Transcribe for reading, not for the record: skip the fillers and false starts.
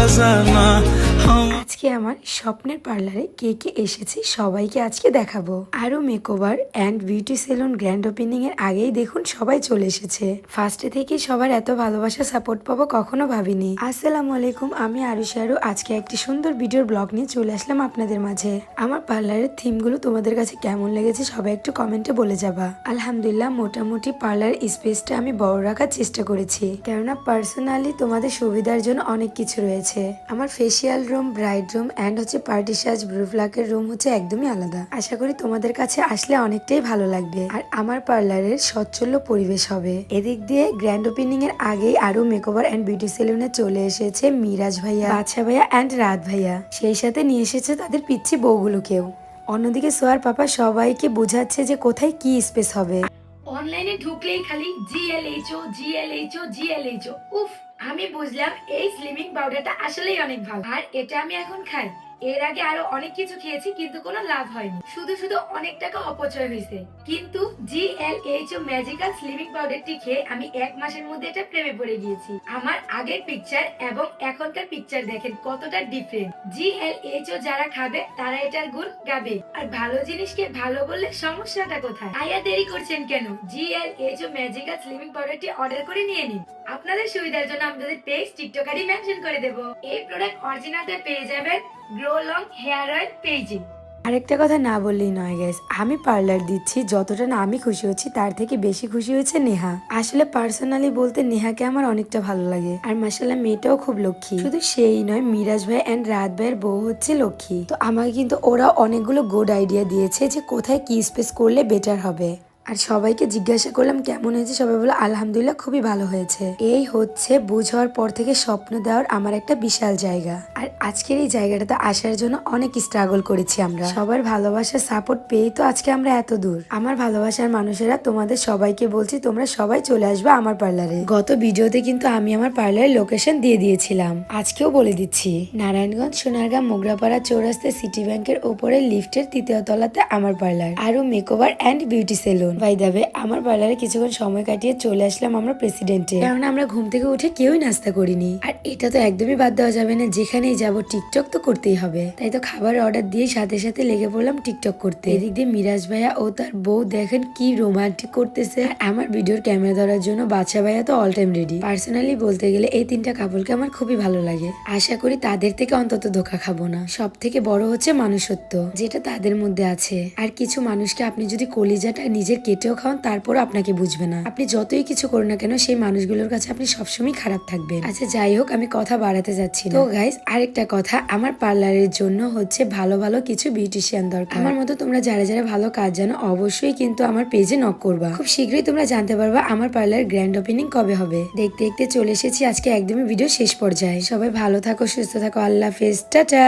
खजाना আজকে আমার স্বপ্নের পার্লারে কে কে এসেছে সবাইকে আজকে দেখাবো। আরো makeover and beauty salon grand opening এর আগেই দেখুন সবাই চলে এসেছে। ফার্স্টে থেকে সবার এত ভালোবাসা সাপোর্ট পাবো কখনো ভাবিনি। আসসালামু আলাইকুম, আমি আরুষি আরু। আজকে একটি সুন্দর ভিডিওর ব্লগ নিয়ে চলে আসলাম আপনাদের মাঝে। আমার পার্লারের থিম গুলো তোমাদের কাছে কেমন লেগেছে সবাই একটু কমেন্টে বলে যাবা। আলহামদুলিল্লাহ, মোটামুটি পার্লার স্পেসটা আমি বড় রাখার চেষ্টা করেছি, কেননা পার্সোনালি তোমাদের সুবিধার জন্য অনেক কিছু রয়েছে। আমার facial room, bride room and হচ্ছে পার্টি সাজ, ব্লুফ্লাকের রুম হচ্ছে একদমই আলাদা। আশা করি তোমাদের কাছে আসলে অনেকটাই ভালো লাগবে আর আমার পার্লারের সচ্ছল্য পরিবেশ হবে। এদিক দিয়ে গ্র্যান্ড ওপেনিং এর আগেই আরো মেকওভার এন্ড বিউটি সেলুনে চলে এসেছে মিরাজ ভাইয়া, বাদশা ভাইয়া এন্ড রাত ভাইয়া। সেই সাথে নিয়ে এসেছে তাদের পিচ্ছি বউগুলোকেও। অন্যদিকে সোয়ার পাপা সবাইকে বোঝাচ্ছে যে কোথায় কি স্পেস হবে। অনলাইনে ঢুকলেই খালি জিএলএইচও জিএলএইচও জিএলএইচও। উফ, আমি বুঝলাম এই স্লিমিং পাউডারটা আসলেই অনেক ভালো আর এটা আমি এখন খাই। এর আগে আরো অনেক কিছু খেয়েছি কিন্তু কোনো লাভ হয়নি, শুধু শুধু অনেক টাকা অপচয় হয়েছে। কিন্তু জিএলএইচও ম্যাজিক্যাল স্লিমিং পাউডারটি খেয়ে আমি 1 মাসের মধ্যে এটা প্রেমে পড়ে গিয়েছি। আমার আগের পিকচার এবং এখনকার পিকচার দেখেন কতটা ডিফারেন্ট। জিএলএইচও যারা খাবে তারা এটার গুণ গাবে। আর ভালো জিনিসকে ভালো বললে সমস্যাটা কোথায়? আয়া দেরি করছেন কেন? জিএলএইচও ম্যাজিক্যাল স্লিমিং পাউডারটি অর্ডার করে নিয়ে নিন। আপনাদের সুবিধার জন্য আমাদের পেজ টিকটক আইডি মেনশন করে দেব। এই প্রোডাক্ট অরিজিনালটা পেয়ে যাবেন গ্রো লং হেয়ার অয়েল পেজে। আরেকটা কথা না বললেই নয় গাইস, আমি পার্লার দিচ্ছি, যতটা না আমি খুশি হচ্ছি তার থেকে বেশি খুশি হয়েছে নেহা। আসলে পার্সোনালি বলতে নেহাকে আমার অনেকটা ভালো লাগে আর মাশাআল্লাহ মেয়েটাও খুব লক্ষ্মী। শুধু সেই নয়, মিরাজ ভাই এন্ড রাত ভাইয়ের বউ হচ্ছে লক্ষ্মী। তো আমাকে কিন্তু ওরা অনেকগুলো গুড আইডিয়া দিয়েছে যে কোথায় কি স্পেস করলে বেটার হবে। আর সবাইকে জিজ্ঞাসা করলাম কেমন হয়েছে, সবাই বলে আলহামদুলিল্লাহ খুবই ভালো হয়েছে। এই হচ্ছে বুঝ হওয়ার পর থেকে স্বপ্ন দেওয়ার আমার একটা বিশাল জায়গা। আর আজকের এই জায়গাটাতে আসার জন্য অনেক স্ট্রাগল করেছি আমরা। সবার ভালোবাসার সাপোর্ট পেয়েই তো আজকে আমরা এত দূর। আমার ভালোবাসার মানুষেরা তোমাদের সবাইকে বলছি তোমরা সবাই চলে আসবে আমার পার্লারে। গত ভিডিওতে কিন্তু আমি আমার পার্লারের লোকেশন দিয়ে দিয়েছিলাম, আজকেও বলে দিচ্ছি। নারায়ণগঞ্জ, সোনারগাঁ, মোগরাপাড়া চৌরাস্তা সিটি ব্যাংকের উপরে লিফটের 3য় তলাতে আমার পার্লার আরো makeover and beauty salon. By the way, আমার পার্লারে কিছুক্ষণ সময় কাটিয়ে চলে আসলাম আমরা প্রেসিডেন্টে, কারণ আমরা ঘুম থেকে উঠে কেউই নাস্তা করিনি। আর এটা তো একদমই বাদ দেওয়া যাবে না, যেখানেই যাবো টিকটক তো করতেই হবে। তাই তো খাবার অর্ডার দিয়ে সাথে সাথে লেগে পড়লাম টিকটক করতে। এদিক দিয়ে মিরাজ ভাইয়া ও তার বউ দেখেন কি রোমান্টিক করতেছে। আমার ভিডিওর ক্যামেরা ধরার জন্য বাদশা ভাইয়া তো অল টাইম রেডি। পার্সোনালি বলতে গেলে এই 3টা কাপলকে আমার খুবই ভালো লাগে। আশা করি তাদের থেকে অন্তত ধোকা খাবো না। সব থেকে বড় হচ্ছে মানুষত্ব, যেটা তাদের মধ্যে আছে। আর কিছু মানুষকে আপনি যদি কলিজাটা নিজের কেটেও খাওয়ান তারপরও আপনাকে বুঝবে না। আপনি যতই কিছু করুন না কেন সেই মানুষগুলোর কাছে আপনি সবসময় খারাপ থাকবেন। আচ্ছা যাই হোক, আমি কথা বাড়াতে যাচ্ছি না। তো গাইস, আরেকটা কথা, আমার পার্লারের জন্য হচ্ছে ভালো ভালো কিছু বিউটিশিয়ান দরকার। আমার মতো তোমরা যারা যারা ভালো কাজ জানো অবশ্যই কিন্তু আমার পেজে নক করবা। খুব শীঘ্রই তোমরা জানতে পারবা আমার পার্লারের গ্র্যান্ড ওপেনিং কবে হবে। দেখতে দেখতে চলে এসেছি আজকে একদমই ভিডিও শেষ পর্যায়ে। সবাই ভালো থাকো, সুস্থ থাকো, আল্লাহ হাফেজ, টাটা।